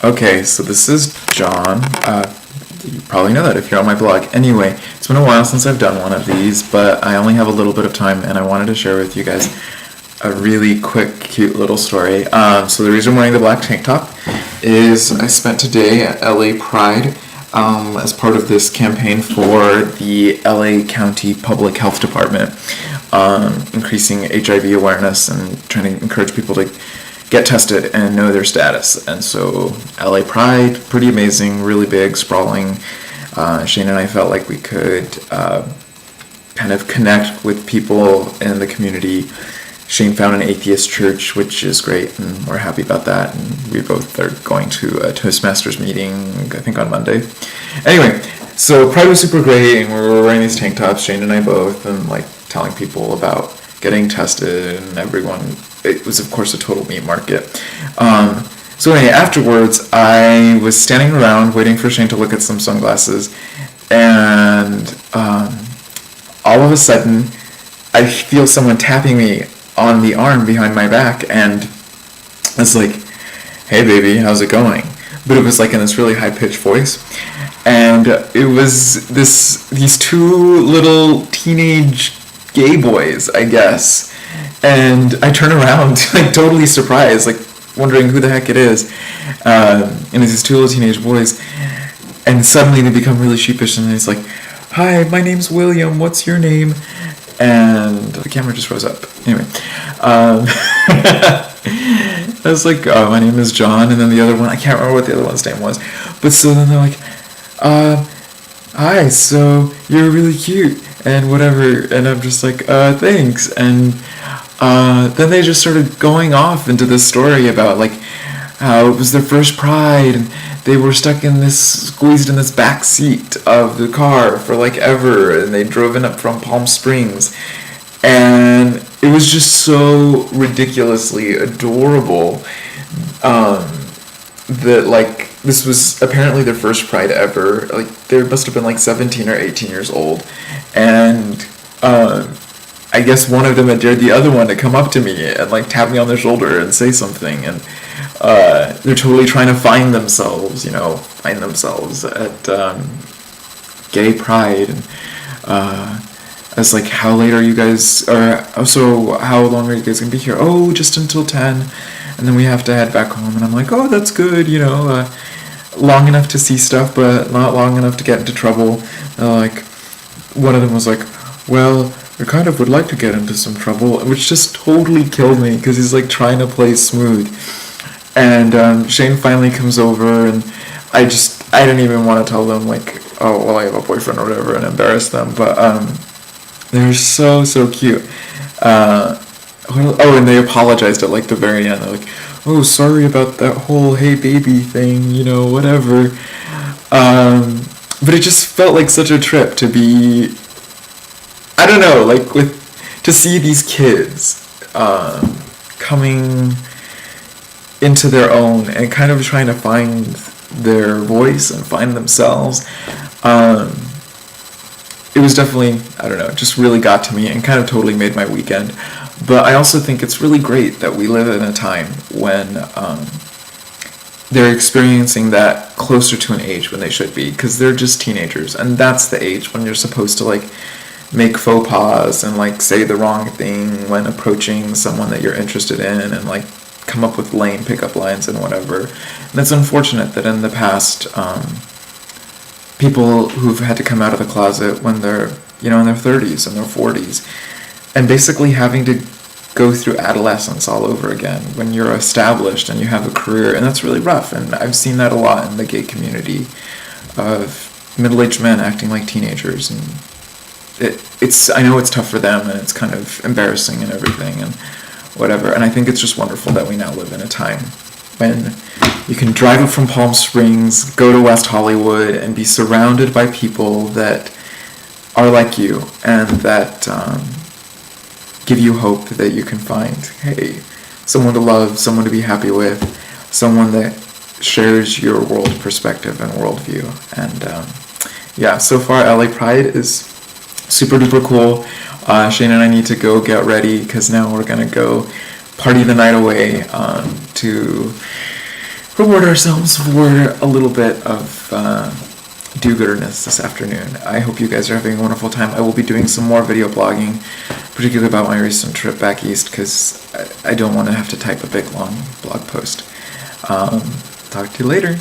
Okay, so this is John. You probably know that if you're on my blog. Anyway, it's been a while since I've done one of these, but I only have a little bit of time, and I wanted to share with you guys a really quick, cute little story. So the reason I'm wearing the black tank top is I spent today at LA Pride as part of this campaign for the LA County Public Health Department, increasing HIV awareness and trying to encourage people to get tested and know their status. And so LA Pride, pretty amazing, really big, sprawling. Shane and I felt like we could kind of connect with people in the community. Shane found an atheist church, which is great, and we're happy about that. And we both are going to a Toastmasters meeting, I think on Monday. Anyway, so Pride was super great, and we were wearing these tank tops, Shane and I both, and like telling people about getting tested, and everyone, it was of course a total meat market. So anyway, afterwards, I was standing around waiting for Shane to look at some sunglasses, and all of a sudden, I feel someone tapping me on the arm behind my back, and it's like, "Hey baby, how's it going?" But it was like in this really high-pitched voice, and it was these two little teenage gay boys, I guess. And I turn around, like totally surprised, like wondering who the heck it is. And it's these two little teenage boys, and suddenly they become really sheepish, and it's like, "Hi, my name's William, what's your name?" And the camera just rose up. Anyway, I was like, "Oh, my name is John," and then the other one, I can't remember what the other one's name was. But so then they're like, "Hi, so you're really cute," and whatever, and I'm just like, "Thanks," and then they just started going off into this story about like how it was their first Pride, and they were squeezed in this back seat of the car for like ever, and they drove in up from Palm Springs, and it was just so ridiculously adorable that like this was apparently their first Pride ever. Like they must have been like 17 or 18 years old, and I guess one of them had dared the other one to come up to me and like tap me on the shoulder and say something, and they're totally trying to find themselves at Gay Pride. And I was like, "How late are you guys, or so how long are you guys gonna be here?" "Oh, just until 10, and then we have to head back home." And I'm like, "Oh, that's good, long enough to see stuff, but not long enough to get into trouble." Like, one of them was like, "Well, I kind of would like to get into some trouble," which just totally killed me, because he's like trying to play smooth. And Shane finally comes over, and I didn't even want to tell them like, "Oh, well, I have a boyfriend," or whatever, and embarrass them, but they're so cute. And they apologized at like the very end. They're like, "Oh, sorry about that whole hey baby thing, whatever." But it just felt like such a trip to be, I don't know, like to see these kids coming into their own and kind of trying to find their voice and find themselves. It was definitely, I don't know, just really got to me and kind of totally made my weekend. But I also think it's really great that we live in a time when they're experiencing that closer to an age when they should be, because they're just teenagers, and that's the age when you're supposed to like make faux pas and like say the wrong thing when approaching someone that you're interested in, and like come up with lame pickup lines and whatever. And it's unfortunate that in the past, people who've had to come out of the closet when they're, in their 30s and their 40s, and basically having to go through adolescence all over again when you're established and you have a career, and that's really rough. And I've seen that a lot in the gay community, of middle-aged men acting like teenagers, and I know it's tough for them, and it's kind of embarrassing and everything and whatever. And I think it's just wonderful that we now live in a time when you can drive up from Palm Springs, go to West Hollywood, and be surrounded by people that are like you, and that give you hope that you can find, hey, someone to love, someone to be happy with, someone that shares your world perspective and worldview. And so far LA Pride is super duper cool. Shane and I need to go get ready, because now we're gonna go party the night away to reward ourselves for a little bit of do-gooderness this afternoon. I hope you guys are having a wonderful time. I will be doing some more video blogging, particularly about my recent trip back east, because I don't want to have to type a big long blog post. Talk to you later.